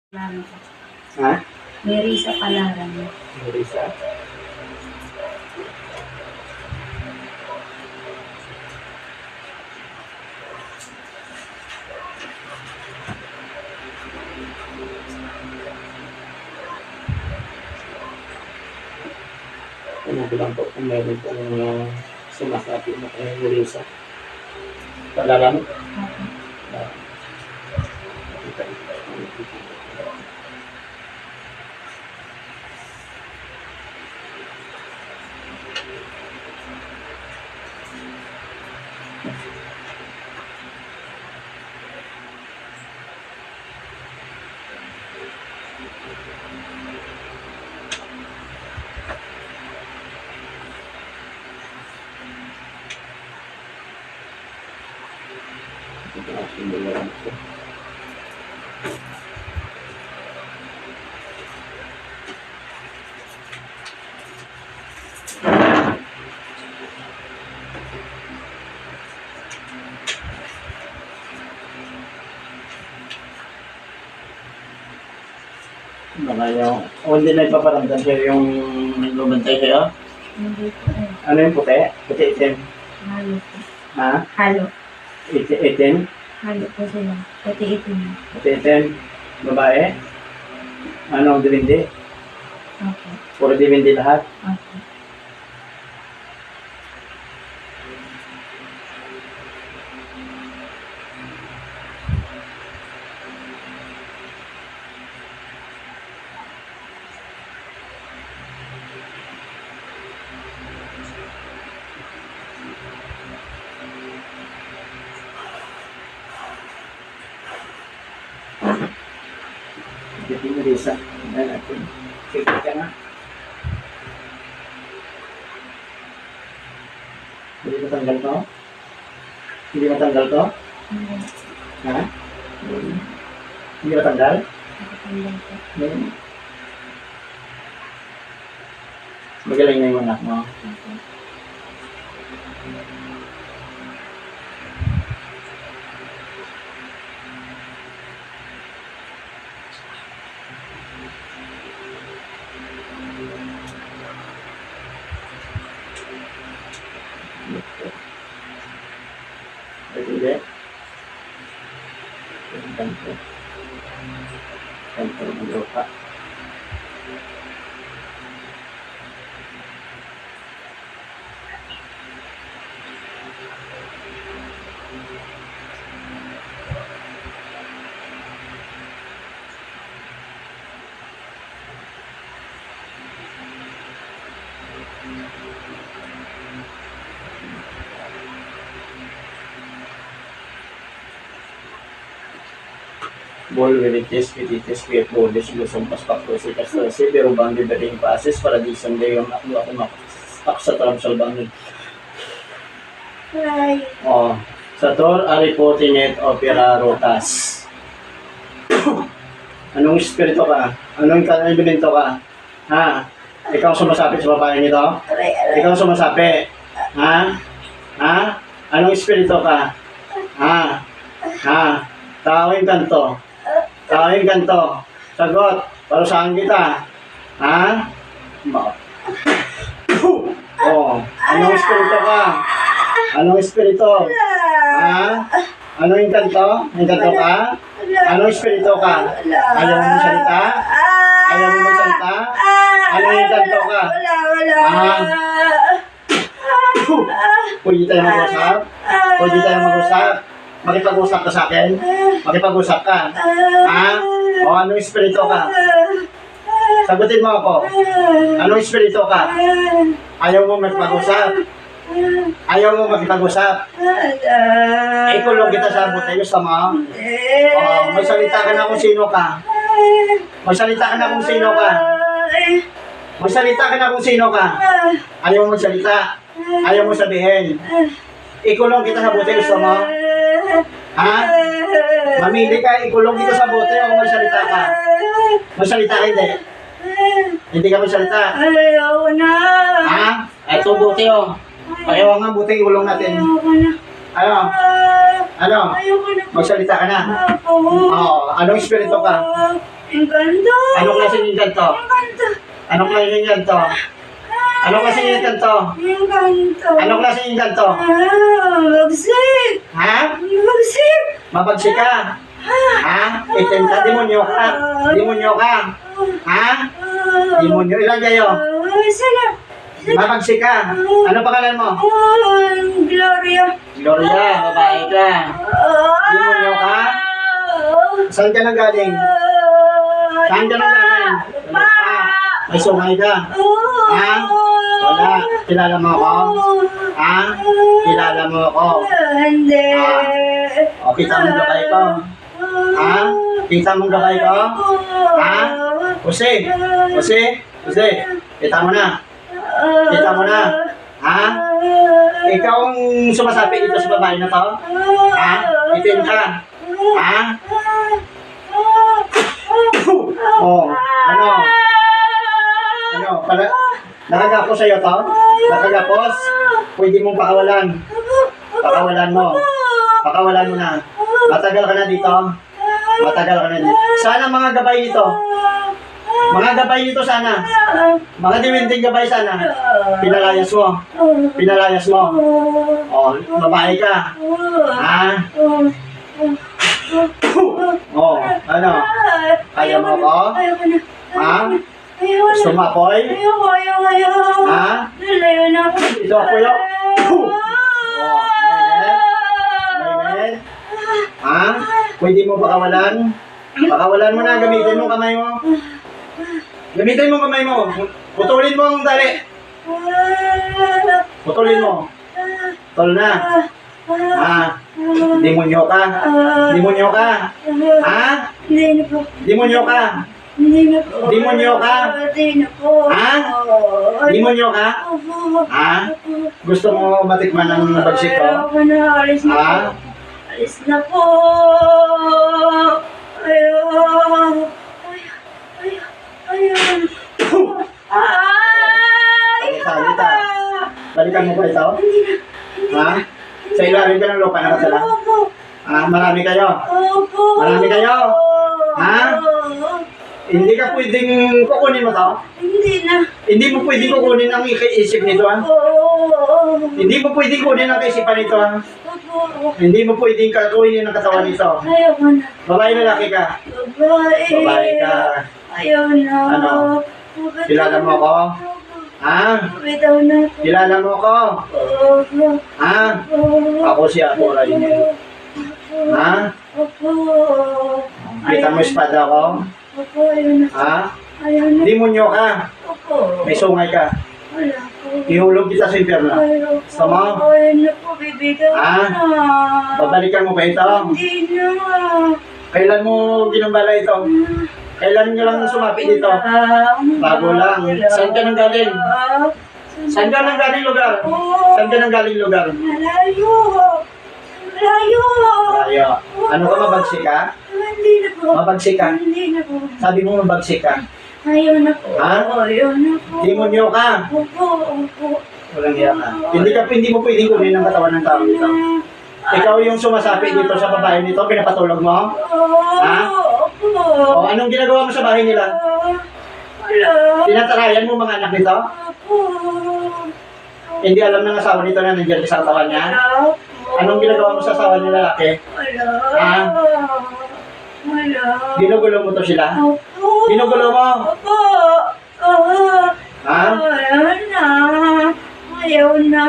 Palaran. Ha? Mary sa Palaran. Marisa. Ano ko lang po kung meron pong sumasabi na kay Marisa. Palaran? Opo. Baka yung, hindi na ipaparamdam sa'yo yung lumantay sa'yo? Hindi po eh. Ano yung puti? Puti itim? Halo po. Ha? Halo. Itim? Halo po sila. Pati itim. Puti itim? Babae? Anong divindi? Opo. Puro divindi lahat? Opo. Hindi mo Lisa. Hindi natin. Sige ka na. Hindi matanggal to? Hindi matanggal to? Hindi. Ha? Hindi matanggal? Nakatanggal po. Hindi. Magaling na yung anak mo. Opo. Hindi. Ganito. Ganito ang lupa. Bol veritas veritas kaya po desilusyon paspak po si Castro si pero bandi bering pases para di sunday yung ako mapak sa tramsal bangin. Ay. Oh, sa tor ari po tinet opera rotas. Anong espiritu ka? Anong binento ka? Ha? Ikaw sumasapi sa babae nito? Ikaw sumasapi? Ha? Ha? Anong espiritu ka? Ha? Ha? Tawin kanto. Tawin kanto. Sagot. Parusahan kita. Ha? Oh, anong espiritu ka? Anong espiritu? Ha? Anong kanto? Yung kanto ka? Anong espiritu ka? Ayaw mo magsalita? Ayaw mo magsalita? Ano yung kanto ka? Ah. Pwede tayo mag-usap? Pwede tayo mag-usap? Makipag-usap ka sa akin? Makipag-usap ka? Ha? O anong espiritu ka? Sagutin mo ako. Anong espiritu ka? Ayaw mo makipag-usap? Ayaw mo makipag-usap? Ikulong kita sa butay sa mga. Magsalita ka na kung sino ka. Magsalita ka na kung sino ka. Magsalita ka na kung sino ka. Ayaw mo magsalita. Ayaw mo sabihin. Ikulong kita sa butay sa mga. Ha? Mamili ka, ikulong kita sa bote o magsalita ka? Magsalita ka hindi? Hindi ka magsalita? Ayaw na. Ha? Ito bote o. Ayaw nga bote, ikulong natin. Ayoko na. Ano? Ano? Ayoko na. Magsalita ka na? Ako. Oo. Anong espiritu ka? Engkanto. Anong klaseng inkanto? Engkanto. Anong klaseng inkanto? Anong klaseng inkanto? Engkanto. Anong klaseng inkanto? Magsik. Ha? Magsik. Mabagsik ka? Ha? Itim ka? Demonyo ka? Demonyo ka? Ha? Demonyo? Ilan kayo? Sana. Mabagsik ka? Ano pangalan mo? Gloria. Gloria, babae ka. Demonyo ka? Saan ka nang galing? Saan ka nang galing? Ano ka? May sungay ka? Ha? Wala. Kilala mo ako? Ha? Kilala mo ako? Hindi. O, kita mong gabay ko? Ha? Kita mong gabay ko? Ha? Jose? Jose? Jose? Kita mo na? Kita mo na? Ha? Ikaw ang sumasapi dito sa babae na to? Ha? Itim ka? Ha? Oh, ano? Ano? Nakagapos sa'yo to? Nakagapos? Pwede mong pakawalan. Pakawalan mo. Pakawalan mo na. Matagal ka na dito. Matagal ka na dito. Sana mga gabay nito. Mga gabay nito sana. Mga diwinding gabay sana. Pinalayas mo. Pinalayas mo. Oh, babae ka. Ha? Oh, ano? Kaya mo ako? Ha? Gusto mo apoy? Ha? Ito apoy o. Oh, mainit. Ha? Pwede mo pakawalan? Pakawalan mo na, gamitin mo kamay mo. Gamitin mo kamay mo. Putulin mo ang tali. Putulin mo. Tol na. Ha? Demonyo ka. Demonyo ka. Ha? Hindi na po. Demonyo ka. Hindi na po. Demonyo ka. Hindi na po. Ha? Demonyo ka? Ha? Gusto mo matikman ng bagsik ko? Ayoko na. Alis na Ha? po. Alis na po. Ayaw. Ayaw. Ay! Salita. Balikan mo ba ito? Hindi na. Ha? Sa ilalim ka ng lupa nakasala? Opo. Ha? Marami kayo? Opo. Marami kayo? Ha? Hindi ka pwedeng kukunin mo to? Hindi na. Hindi mo pwedeng kukunin ang isip nito, ha? Oo. Hindi mo pwedeng kunin ang kaisipan nito, ha? Opo. Hindi mo pwedeng kukunin ang katawan nito. Ayaw ko na. Babae lalaki ka? Babae. Babae ka. Ayaw na. Ano? Kilala mo ako? Ha? Bitaw na. Kilala mo ako? Opo. Ha? Ako si Apo Rainiel. Ha? Opo. Kita mo espada ko? Opo, ayaw na. Ha? Ayaw na. Demonyo ka? Opo. May sungay ka? Wala po. Ihulog kita sa impyerno. Ayaw po. Gusto mo? Ayaw na po, bibitaw Ha? na. Babalikan mo ba ito? Hindi na. Kailan mo ginambala ito? Kailan nyo lang sumapi dito? Bago lang. Saan ka nang galing? Saan ka nang galing lugar? Saan ka nang galing lugar? Malayo. Malayo. Layo. Ano ka, mabagsik ka? Hindi na po. Mabagsik ka? Hindi na po. Sabi mo mabagsik ka? Ayaw na po. Ha? Ayaw na po. Demonyo ka? Opo, opo. Walang iya ka. Hindi mo pwedeng kunin ang katawan ng tao dito. Ikaw yung sumasapi dito sa babae nito, pinapatulog mo? Ha? Opo. O anong ginagawa mo sa bahay nila? Wala. Tinatarayan mo mga anak nito? Opo. Hindi alam ng asawa nito na nandiyan ka sa katawan niya? Wala po. Anong ginagawa mo sa asawa ng lalaki? Wala. Ha? Wala. Ginugulo mo to sila? Opo. Ginugulo mo? Opo. Oo. Ha? Ayaw na. Ayaw na.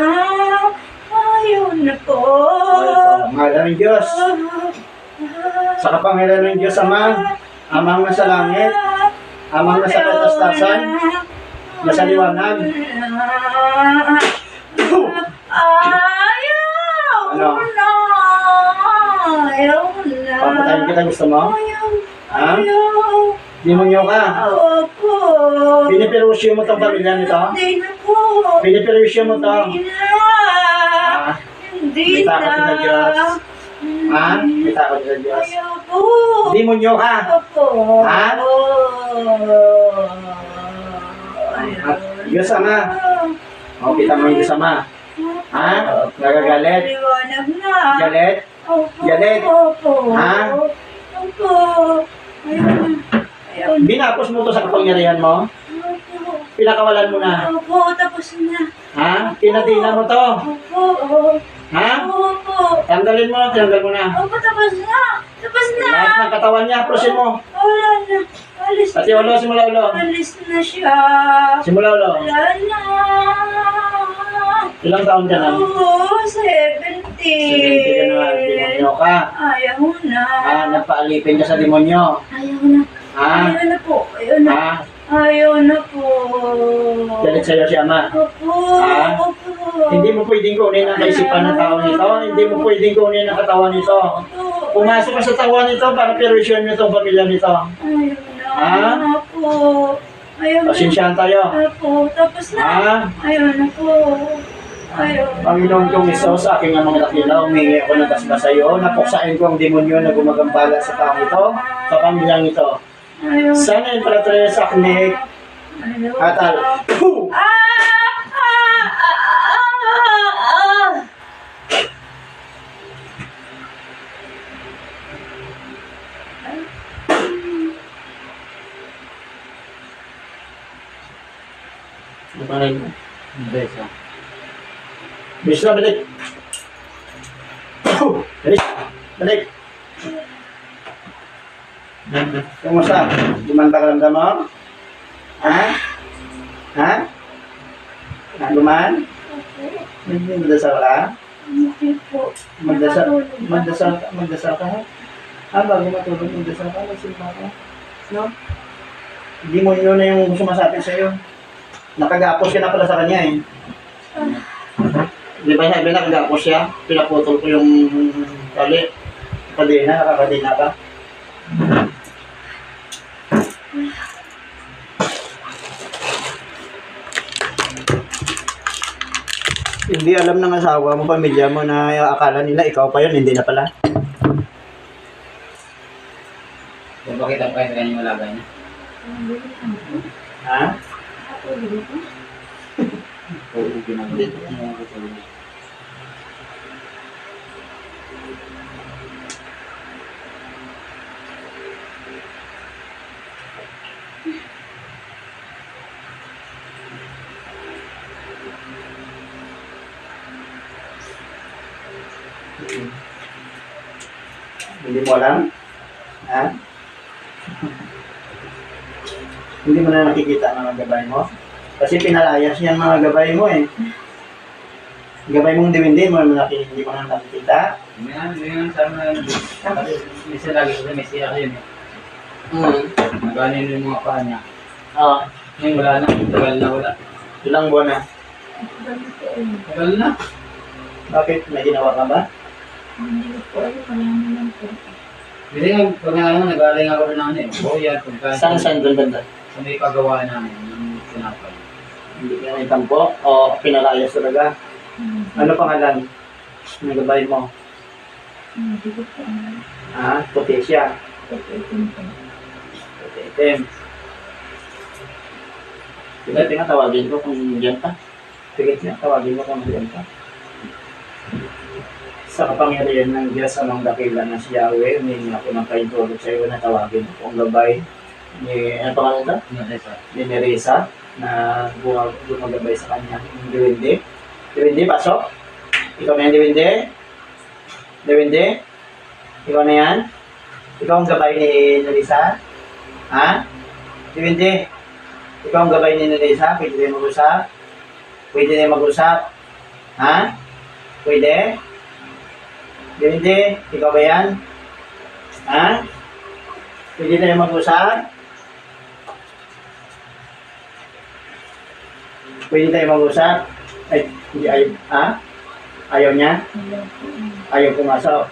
Ayaw na po. Ngalan ng Diyos. Sa kapangyarihan ng Diyos Ama, Amang nasa langit, Amang nasa katastasan, nasa liwanag. Ayaw Ano? na. Ayaw na. Papatayin kita, gusto mo? Ayaw. Ha? Ayaw. Demonyo ka. Opo. Piniperusyo mo tong pamilya nito? Hindi na po. Piniperusyo mo to? Hindi na. Ha? Hindi May takot na. sa Diyos. Ha? May takot sa Diyos. Ayaw po. Demonyo ka. Opo. Ha? Ayaw. Diyos Ama. O, kita mo yung Diyos Ama. Ha? Nagagalit? Liwanag na. Galit? Opo. Galit? Opo. Ha? Opo. Ayaw na. Binapos mo to sa kapangyarihan mo? Opo. Pinakawalan mo na? Opo, tapos na. Ha? Tinatina mo to? Opo. Ha? Opo. Tanggalin mo, tinanggal mo na. Opo, tapos na. Tapos na. Lahat ng katawan niya, prosin mo. Wala na. Alis Pati ulo, simula ulo. Alis na siya. Simula ulo. Wala na. Ilang taon ka na? Oo, 70. 70 ka na, demonyo ka. Ayaw na. Nagpaalipin ka sa demonyo. Ayaw na. Ha? Ayaw na po. Ayaw na. Ha? Ayaw na po. Galit sa'yo si Ama. Opo. Ha? Opo. Hindi mo pwedeng kunin ang kaisipan ng tao nito. Hindi mo pwedeng kunin ang katawan nito. Opo. Pumasok ka sa tawa nito para perwisyon mo itong pamilya nito. Ayaw na. Ha? Opo. Ayaw na. Pasensyahan tayo. Opo. Tapos na. Ha? Ayaw na po. Ayaw na. Panginoon kong Isos, sa aking mga dakila, humingi ako ng basbas sa iyo. Napuksain ko ang demonyo na gumagambala sa tao ito, sa pamilyang ito. Ayaw na. Sana yung Patres Aknik, Ayaw na. Atal. Puh! Ah! Ah! Ah! Ah! Ano pa rin? Besa. Bilis na, balik. Puh! Bilis. Balik. Kumusta? Gumanda ka ramdam mo? Ha? Ha? Guman? Hindi magdasal ka? Hindi po. Magdasal ka ha? Bago matulog, magdasal ka, magsimba ka. No? Demonyo na yung sumasapit sa'yo. Nakagapos ka na pala sa kanya eh. Di ba sabi nakagapos siya? Pinaputol ko yung tali. Kadena, nakakadena ka. Hindi alam ng asawa mo, pamilya mo na akala nila ikaw pa yun, hindi na pala. Kung bakit ang kahit kanyang malaga niya. Ha? Oo, ginagalit. Hindi mo alam? Ha? Hindi mo na nakikita ang mga gabay mo? Kasi pinalayas yan mga gabay mo eh. Gabay mong diwindi mo, hindi mo na nakikita. Ngayon, sama na kasi minsan lagi ko sa Mesiya yun eh. Naganin yung mga paa niya. Oo. Ngayon wala na, tagal na wala. Ilang buwan na. Tagal na. Bakit? May ginawa ka ba? Kasi nga, pag nag-aaring ako rin namin eh. Boya, pagkain. Saan doon banda? Sa may paggawa namin, yung sinapay. Hindi ka may tampo? O pinalayas talaga? Ano pangalan ng gabay mo? Ha? Puti siya. Puti itim. Sige, tawagin ko kung diyan ka. Sige, tawagin mo kung diyan ka. Sa kapangyarihan ng Diyos anong dakila na si Yahweh, humingi ako ng kaintulog sa iyo na tawagin ko ang gabay ni, ano pangalan ito? Ni Nerissa na gumagabay sa kanya. Yung Diwindi. Diwindi, pasok. Ikaw na yan, Diwindi. Diwindi. Ikaw na yan. Ikaw ang gabay ni Nerissa. Ha? Diwindi. Ikaw ang gabay ni Nerissa. Pwede na mag-usap. Pwede na mag-usap. Ha? Pwede? Diwindi, ikaw ba yan? Ha? Pwede tayo mag-usap? Pwede tayo mag-usap? Ay, hindi ayaw. Ha? Ayaw niya? Ayaw pumasok.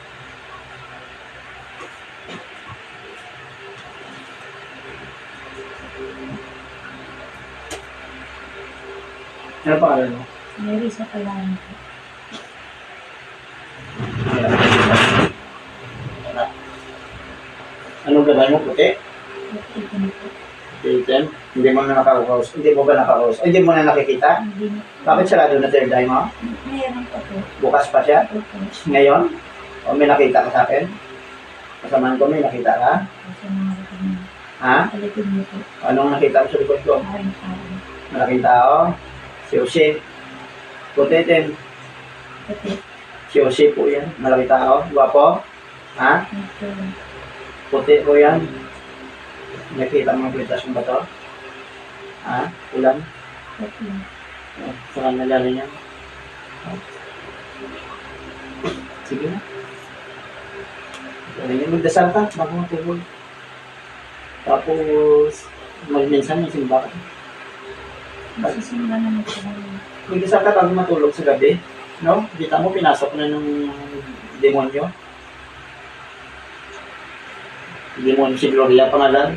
Ano pangalan mo? Mary sa kalan. Anong gabay mo? Puti? Puti. Hindi mo na nakakaus. Hindi mo ba nakakaus? Hindi mo na nakikita? Bakit sarado na third eye mo? Meron pa po. Bukas pa siya? Opo. Ngayon? O may nakita ka sa akin? Kasamaan ko may nakita ka? Kasi mga kanya. Ha? Sa likod niyo po. Anong nakita mo sa likod ko? Maraming tao. Malaking tao. Si Jose. Puti din. Pati. Si Jose po yan. Malaking tao. Guwapo. Ha? Ito. Puti po yan. Nakita mo ang kwitasyon ba to? Ha? Ulan? Pati. Saan nagaling yan? Sige na. Galing yan. Magdasal ka. Bago matulog. Tapos, magminsan ng simba ka. Masisimba naman po kami. Magdasal ka bago matulog sa gabi. No? Kita mo, pinasok na ng demonyo. Demonyo si Gloria pangalan.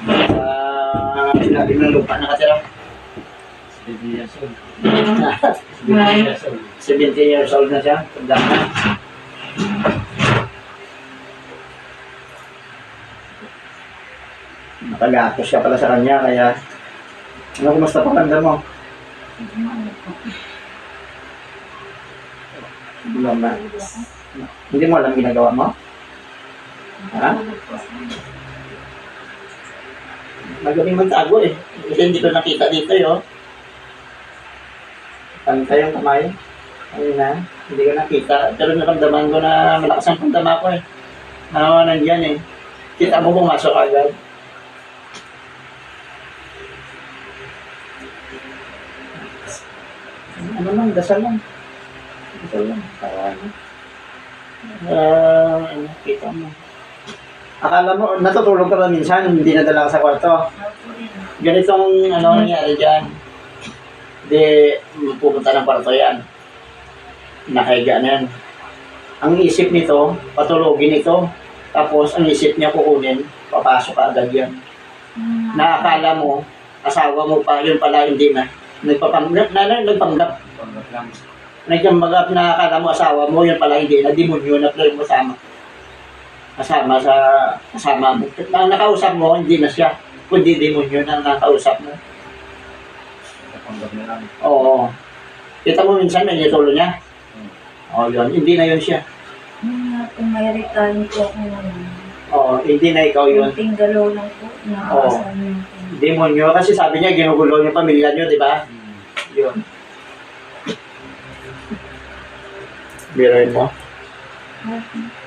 Sa ilalim ng lupa nakatira. 70 years old. 70 years old. 70 years old na siya. Tanda na. Nakagatos siya pala sa kanya, kaya ano, kumusta pakiramdam mo? Hindi mo alam po. Hindi mo alam ginagawa mo? Ha? Natulog po ako. Magaling magtago eh. Kasi hindi ko nakita dito eh, oh. Pantay yung kamay. Ayun na. Hindi ko nakita. Pero naramdaman ko na malakas ang pagdama ko eh. Nandiyan eh. Kita mo pumasok agad. Ano lang, dasal lang. Dasal lang. Para ano. Ano, kita mo. Akala mo, natutulog ka ba minsan, hindi nadala ka sa kwarto? Ako rin. Ganitong ano nangyari dyan. Hindi pupunta ng kwarto yan. Nakahiga na yan. Ang isip nito, patulogin ito. Tapos ang isip niya kukunin, papasok agad yan. Nakakala mo, asawa mo pa, yun pala hindi na. Nagpanggap. Panggap lang. Nagpanggap na akala mo asawa mo, yun pala hindi na. Demonyo na pala yung kasama mo. Na nakausap mo, hindi na siya. Kundi demonyo na nakausap mo. Panggap na lang. Oo. Kita mo minsan may nitulo niya. Oo, yun. Hindi na yun siya. Kung may return po ako naman. Oo, hindi na ikaw yun. Kunting galaw lang po. Nakakasan niyo po. Demonyo. Kasi sabi niya, ginugulo yung pamilya niyo, di ba? Yun. Biruin mo. Okay.